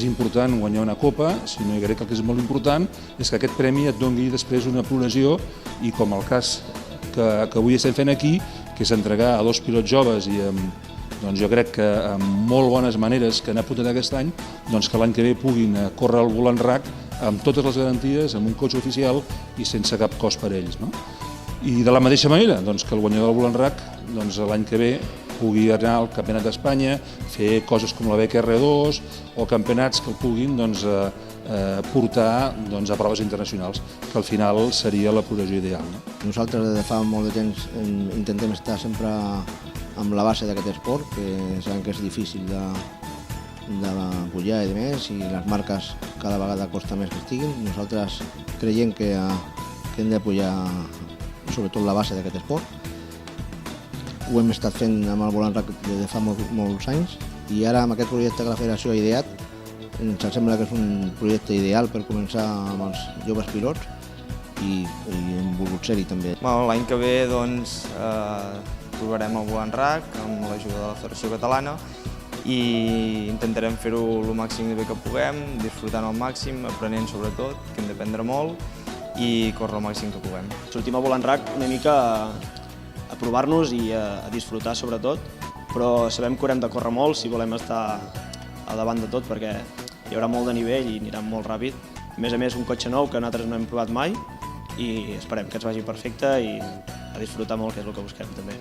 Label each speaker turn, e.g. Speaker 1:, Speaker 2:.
Speaker 1: és important guanyar una copa, sinó que crec que el que és molt important és que aquest premi et doni després una progressió i com el cas que avui estem fent aquí, que és entregar a 2 pilots joves i doncs jo crec que amb molt bones maneres que han apuntat aquest any, doncs que l'any que ve puguin córrer al volant RAC amb totes les garanties, amb un cotxe oficial i sense cap cost per a ells. I de la mateixa manera doncs, que el guanyador del volant RAC doncs, l'any que ve pugui anar al Campionat d'Espanya, fer coses com la beca R2 o campionats que el puguin doncs, portar doncs, a proves internacionals, que al final seria la progressió ideal.
Speaker 2: Nosaltres des de fa molt de temps intentem estar sempre amb la base d'aquest esport, que sabem que és difícil de pujar i més, i les marques cada vegada costa més que estiguin. Nosaltres creiem que hem de pujar sobretot la base d'aquest esport. Ho hem estat fent amb el volant RAC des de fa molts anys i ara amb aquest projecte que la Federació ha ideat ens sembla que és un projecte ideal per començar amb els joves pilots i hem volgut ser-hi també.
Speaker 3: L'any que ve doncs, provarem el volant RAC amb l'ajuda de la Federació Catalana i intentarem fer-ho el màxim de bé que puguem, disfrutant al màxim, aprenent sobretot, que hem d'aprendre molt i córrer el màxim que puguem.
Speaker 4: Sortim a volant RAC una mica a provar-nos i a disfrutar sobretot, però sabem que haurem de córrer molt si volem estar al davant de tot perquè hi haurà molt de nivell i anirà molt ràpid. A més, un cotxe nou que nosaltres no hem provat mai i esperem que ens vagi perfecte i a disfrutar molt, que és el que busquem també.